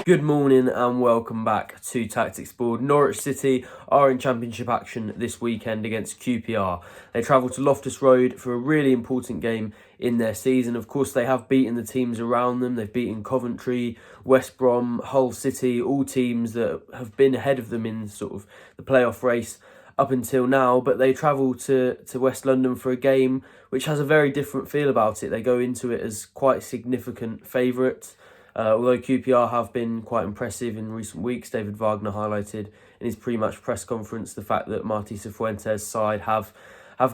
Good morning and welcome back to Tactics Board. Norwich City are in Championship action this weekend against QPR. They travel to Loftus Road for a really important game in their season. Of course, they have beaten the teams around them. They've beaten Coventry, West Brom, Hull City, all teams that have been ahead of them in sort of the playoff race up until now, but they travel to West London for a game which has a very different feel about it. They go into it as quite significant favourites. Although QPR have been quite impressive in recent weeks, David Wagner highlighted in his pre-match press conference the fact that Martí Cifuentes' side have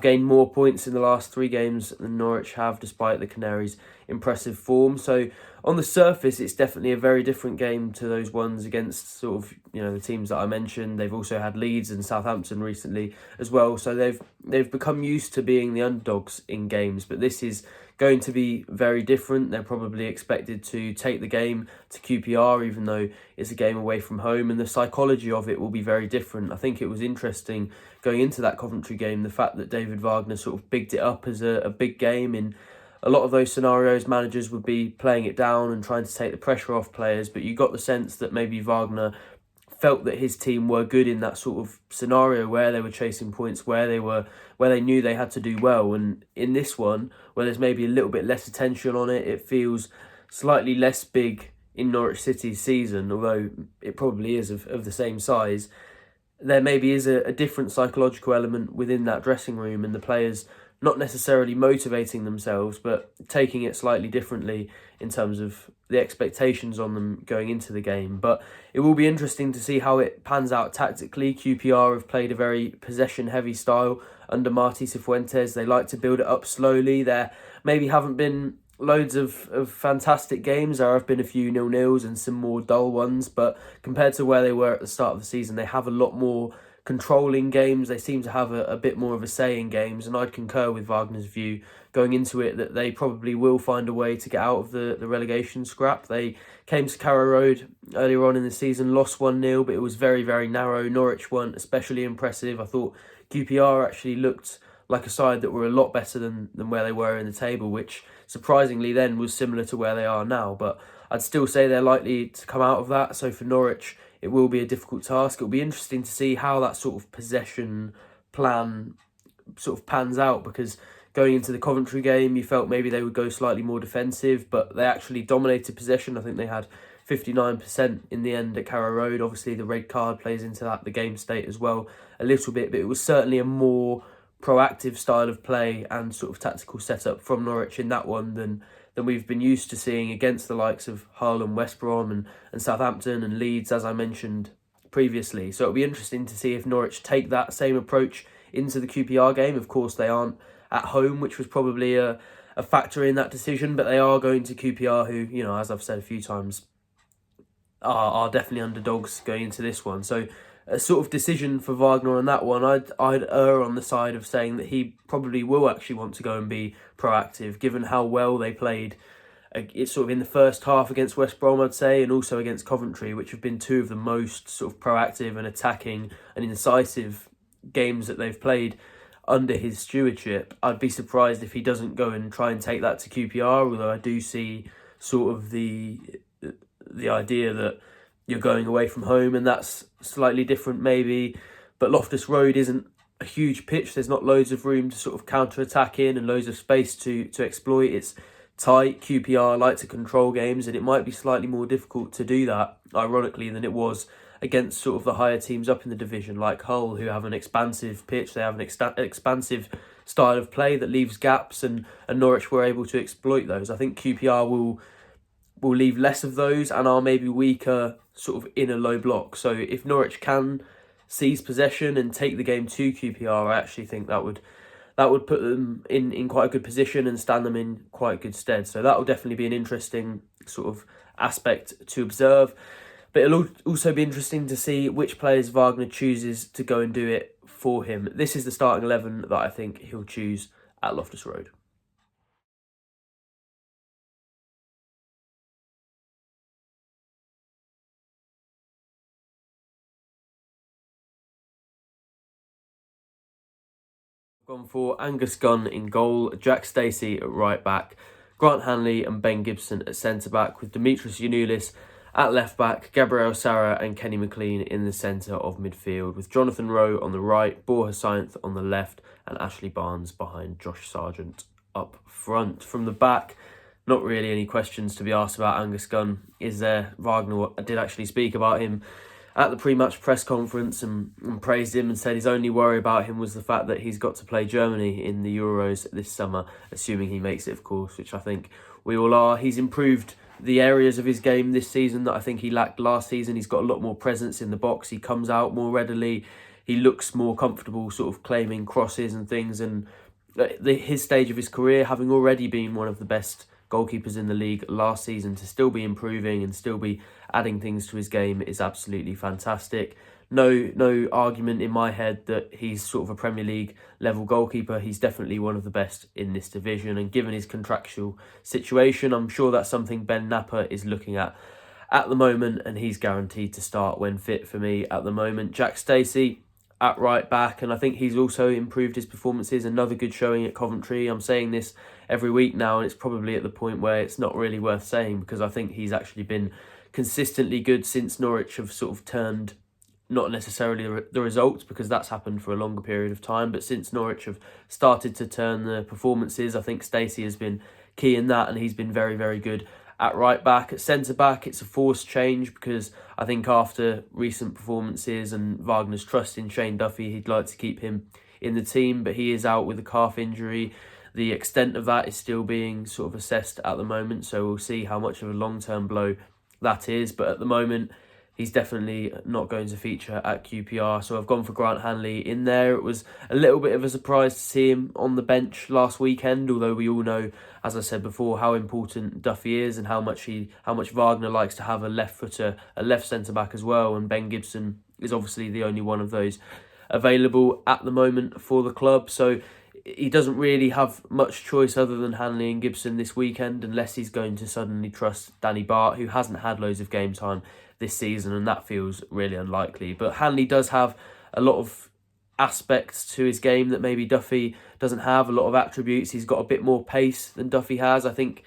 gained more points in the last 3 games than Norwich have, despite the Canaries' impressive form. So on the surface, it's definitely a very different game to those ones against sort of, the teams that I mentioned. They've also had Leeds and Southampton recently as well. So they've become used to being the underdogs in games, but this is going to be very different. They're probably expected to take the game to QPR, even though it's a game away from home, and the psychology of it will be very different. I think it was interesting going into that Coventry game, the fact that David Wagner sort of bigged it up as a big game. In a lot of those scenarios, managers would be playing it down and trying to take the pressure off players, but you got the sense that maybe Wagner felt that his team were good in that sort of scenario where they were chasing points, where they knew they had to do well. And in this one, where there's maybe a little bit less attention on it, it feels slightly less big in Norwich City's season, although it probably is of the same size. There maybe is a different psychological element within that dressing room, and the players not necessarily motivating themselves, but taking it slightly differently in terms of the expectations on them going into the game. But it will be interesting to see how it pans out tactically. QPR have played a very possession-heavy style under Martí Cifuentes. They like to build it up slowly. There maybe haven't been loads of fantastic games. There have been a few 0-0s and some more dull ones, but compared to where they were at the start of the season, they have a lot more controlling games. They seem to have a bit more of a say in games, and I'd concur with Wagner's view going into it that they probably will find a way to get out of the relegation scrap. They came to Carrow Road earlier on in the season, lost 1-0, but it was very, very narrow. Norwich weren't especially impressive. I thought QPR actually looked like a side that were a lot better than where they were in the table, which surprisingly then was similar to where they are now. But I'd still say they're likely to come out of that. So for Norwich, it will be a difficult task. It'll be interesting to see how that sort of possession plan sort of pans out, because going into the Coventry game, you felt maybe they would go slightly more defensive, but they actually dominated possession. I think they had 59% in the end at Carrow Road. Obviously, the red card plays into that, the game state as well a little bit, but it was certainly a more proactive style of play and sort of tactical setup from Norwich in that one than we've been used to seeing against the likes of Hull and West Brom and Southampton and Leeds, as I mentioned previously. So it'll be interesting to see if Norwich take that same approach into the QPR game. Of course, they aren't at home, which was probably a factor in that decision, but they are going to QPR, who, as I've said a few times, are definitely underdogs going into this one. So a sort of decision for Wagner on that one, I'd err on the side of saying that he probably will actually want to go and be proactive, given how well they played. It's sort of in the first half against West Brom, I'd say, and also against Coventry, which have been two of the most sort of proactive and attacking and incisive games that they've played under his stewardship. I'd be surprised if he doesn't go and try and take that to QPR, although I do see sort of the idea that you're going away from home, and that's slightly different maybe. But Loftus Road isn't a huge pitch. There's not loads of room to sort of counter-attack in and loads of space to exploit. It's tight. QPR like to control games, and it might be slightly more difficult to do that, ironically, than it was against sort of the higher teams up in the division, like Hull, who have an expansive pitch. They have an expansive style of play that leaves gaps, and Norwich were able to exploit those. I think QPR will leave less of those and are maybe weaker sort of in a low block. So if Norwich can seize possession and take the game to QPR, I actually think that would put them in quite a good position and stand them in quite good stead. So that will definitely be an interesting sort of aspect to observe. But it'll also be interesting to see which players Wagner chooses to go and do it for him. This is the starting 11 that I think he'll choose at Loftus Road. Gone for Angus Gunn in goal, Jack Stacey at right back, Grant Hanley and Ben Gibson at centre back, with Dimitris Yannoulis At left back, Gabriel Sara and Kenny McLean in the centre of midfield, with Jonathan Rowe on the right, Borja Sainz on the left, and Ashley Barnes behind Josh Sargent up front. From the back, not really any questions to be asked about Angus Gunn, is there? Wagner did actually speak about him at the pre-match press conference and praised him and said his only worry about him was the fact that he's got to play Germany in the Euros this summer, assuming he makes it, of course, which I think we all are. He's improved the areas of his game this season that I think he lacked last season. He's got a lot more presence in the box. He comes out more readily. He looks more comfortable sort of claiming crosses and things. And his stage of his career, having already been one of the best goalkeepers in the league last season, to still be improving and still be adding things to his game is absolutely fantastic. No argument in my head that he's sort of a Premier League level goalkeeper. He's definitely one of the best in this division, and given his contractual situation, I'm sure that's something Ben Napper is looking at the moment, and he's guaranteed to start when fit for me at the moment. Jack Stacey at right back, and I think he's also improved his performances. Another good showing at Coventry. I'm saying this every week now, and it's probably at the point where it's not really worth saying, because I think he's actually been consistently good since Norwich have sort of turned, not necessarily the results, because that's happened for a longer period of time, but since Norwich have started to turn the performances, I think Stacey has been key in that, and he's been very, very good at right back. At centre back, it's a forced change, because I think after recent performances and Wagner's trust in Shane Duffy, he'd like to keep him in the team, but he is out with a calf injury. The extent of that is still being sort of assessed at the moment, so we'll see how much of a long-term blow that is, but at the moment he's definitely not going to feature at QPR. So I've gone for Grant Hanley in there. It was a little bit of a surprise to see him on the bench last weekend, although we all know, as I said before, how important Duffy is and how much Wagner likes to have a left footer, a left centre-back as well, and Ben Gibson is obviously the only one of those available at the moment for the club. So he doesn't really have much choice other than Hanley and Gibson this weekend, unless he's going to suddenly trust Danny Bart, who hasn't had loads of game time this season, and that feels really unlikely. But Hanley does have a lot of aspects to his game that maybe Duffy doesn't have, a lot of attributes. He's got a bit more pace than Duffy has. I think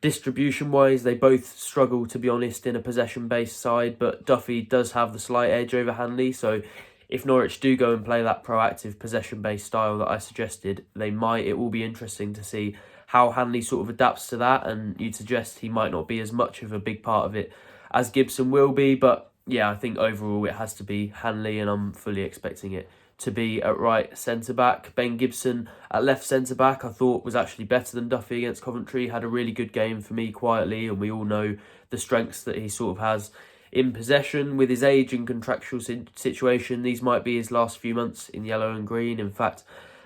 distribution-wise, they both struggle, to be honest, in a possession-based side, but Duffy does have the slight edge over Hanley, so if Norwich do go and play that proactive possession-based style that I suggested, it will be interesting to see how Hanley sort of adapts to that, and you'd suggest he might not be as much of a big part of it as Gibson will be, but yeah, I think overall it has to be Hanley, and I'm fully expecting it to be at right centre-back. Ben Gibson at left centre-back I thought was actually better than Duffy against Coventry, had a really good game for me quietly, and we all know the strengths that he sort of has in possession. With his age and contractual situation, these might be his last few months in yellow and green. In fact,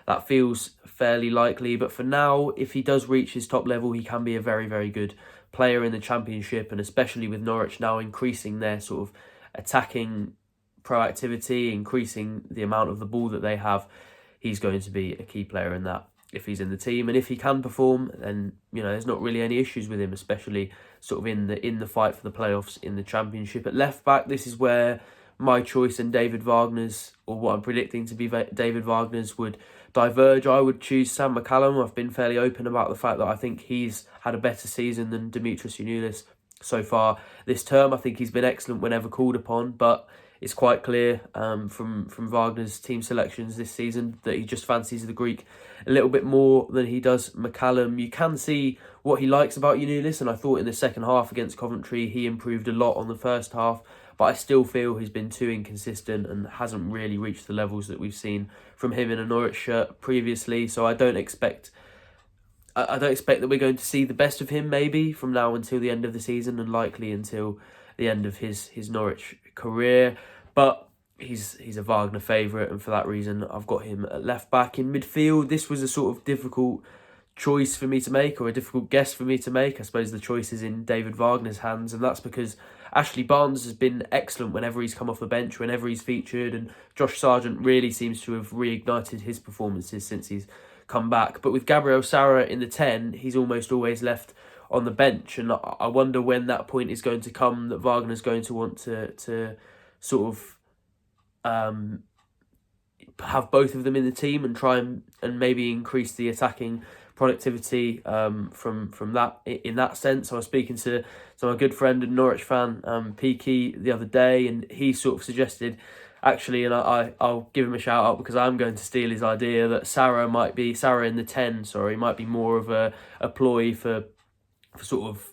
that feels fairly likely, but for now, if he does reach his top level, he can be a very, very good player in the Championship, and especially with Norwich now increasing their sort of attacking proactivity, increasing the amount of the ball that they have, he's going to be a key player in that if he's in the team. And if he can perform, then there's not really any issues with him, especially sort of in the fight for the playoffs in the Championship. At left back, this is where my choice and David Wagner's, or what I'm predicting to be David Wagner's, would diverge. I would choose Sam McCallum. I've been fairly open about the fact that I think he's had a better season than Dimitris Yunus so far this term. I think he's been excellent whenever called upon, but it's quite clear from Wagner's team selections this season that he just fancies the Greek a little bit more than he does McCallum. You can see what he likes about Nunez, and I thought in the second half against Coventry he improved a lot on the first half, but I still feel he's been too inconsistent and hasn't really reached the levels that we've seen from him in a Norwich shirt previously. So I don't expect that we're going to see the best of him maybe from now until the end of the season, and likely until the end of his Norwich career. But he's a Wagner favourite, and for that reason I've got him at left back. In midfield, this was a sort of difficult choice for me to make, or a difficult guess for me to make. I suppose the choice is in David Wagner's hands, and that's because Ashley Barnes has been excellent whenever he's come off the bench, whenever he's featured, and Josh Sargent really seems to have reignited his performances since he's come back. But with Gabriel Sara in the 10, he's almost always left on the bench, and I wonder when that point is going to come that Wagner's going to want to sort of have both of them in the team and try and maybe increase the attacking productivity from that in that sense. I was speaking to my good friend and Norwich fan, Peaky, the other day, and he sort of suggested, actually, and I'll give him a shout out because I'm going to steal his idea, that Sarah in the 10, might be more of a ploy for sort of,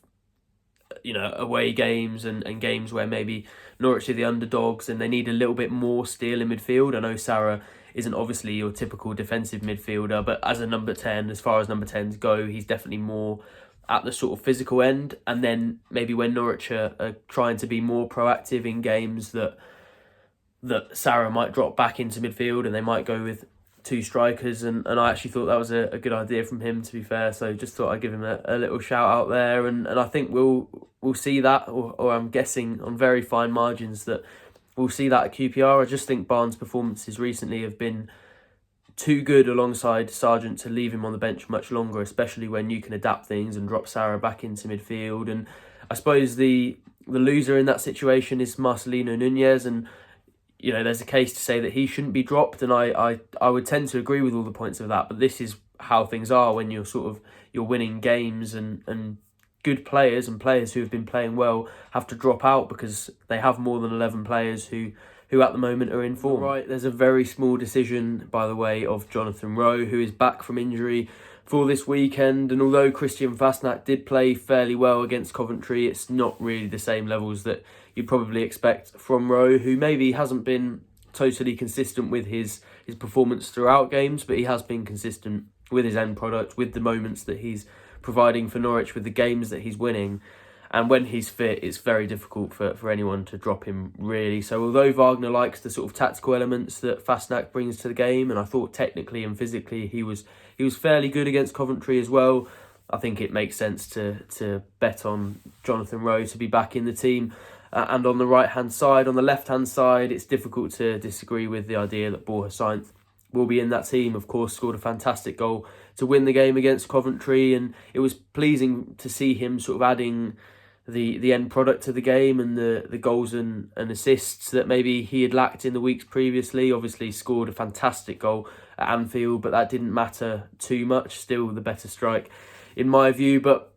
away games and games where maybe Norwich are the underdogs and they need a little bit more steel in midfield. I know Sarah isn't obviously your typical defensive midfielder, but as a number 10, as far as number 10s go, he's definitely more at the sort of physical end. And then maybe when Norwich are trying to be more proactive in games, that Sarah might drop back into midfield and they might go with two strikers, and I actually thought that was a good idea from him, to be fair. So just thought I'd give him a little shout out there, and I think we'll see that, or I'm guessing on very fine margins that we'll see that at QPR. I just think Barnes' performances recently have been too good alongside Sargent to leave him on the bench much longer, especially when you can adapt things and drop Sarah back into midfield. And I suppose the loser in that situation is Marcelino Nunez, and there's a case to say that he shouldn't be dropped, and I would tend to agree with all the points of that. But this is how things are when you're winning games, and good players and players who have been playing well have to drop out because they have more than 11 players who at the moment are in form. Right, there's a very small decision, by the way, of Jonathan Rowe, who is back from injury for this weekend. And although Christian Fasnacht did play fairly well against Coventry, it's not really the same levels that you'd probably expect from Rowe, who maybe hasn't been totally consistent with his performance throughout games, but he has been consistent with his end product, with the moments that he's providing for Norwich, with the games that he's winning. And when he's fit, it's very difficult for anyone to drop him, really. So although Wagner likes the sort of tactical elements that Fasnacht brings to the game, and I thought technically and physically he was fairly good against Coventry as well, I think it makes sense to bet on Jonathan Rowe to be back in the team. And on the right-hand side, on the left-hand side, it's difficult to disagree with the idea that Borja Sainz will be in that team. Of course, scored a fantastic goal to win the game against Coventry, and it was pleasing to see him sort of adding the end product to the game and the goals and assists that maybe he had lacked in the weeks previously. Obviously scored a fantastic goal at Anfield, but that didn't matter too much. Still the better strike in my view, but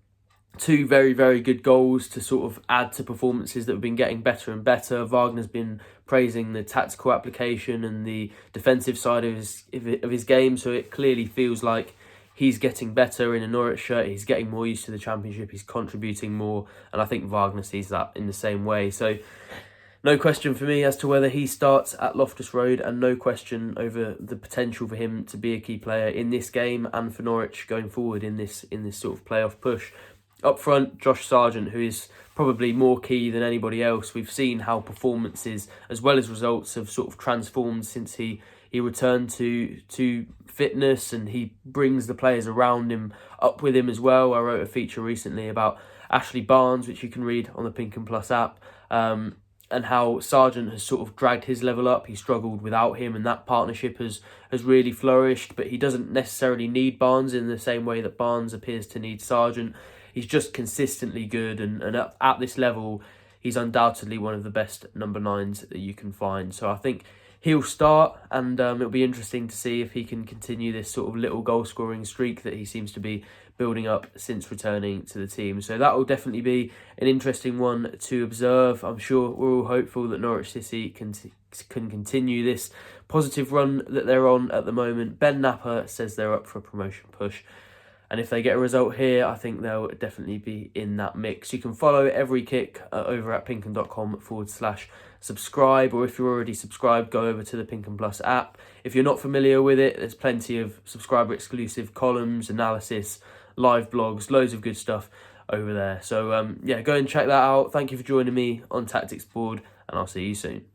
two very, very good goals to sort of add to performances that have been getting better and better. Wagner's been praising the tactical application and the defensive side of his game, so it clearly feels like he's getting better in a Norwich shirt. He's getting more used to the Championship. He's contributing more, and I think Wagner sees that in the same way. So no question for me as to whether he starts at Loftus Road, and no question over the potential for him to be a key player in this game and for Norwich going forward in this sort of playoff push. Up front, Josh Sargent, who is probably more key than anybody else. We've seen how performances as well as results have sort of transformed since he returned to fitness, and he brings the players around him up with him as well. I wrote a feature recently about Ashley Barnes, which you can read on the Pink and Plus app, and how Sargent has sort of dragged his level up. He struggled without him, and that partnership has really flourished, but he doesn't necessarily need Barnes in the same way that Barnes appears to need Sargent. He's just consistently good, and at this level, he's undoubtedly one of the best number 9s that you can find. So I think he'll start, and it'll be interesting to see if he can continue this sort of little goal-scoring streak that he seems to be building up since returning to the team. So that will definitely be an interesting one to observe. I'm sure we're all hopeful that Norwich City can continue this positive run that they're on at the moment. Ben Napper says they're up for a promotion push, and if they get a result here, I think they'll definitely be in that mix. You can follow Every Kick over at pinken.com/subscribe, or if you're already subscribed, go over to the Pink and Plus app. If you're not familiar with it, there's plenty of subscriber-exclusive columns, analysis, live blogs, loads of good stuff over there. So, go and check that out. Thank you for joining me on Tactics Board, and I'll see you soon.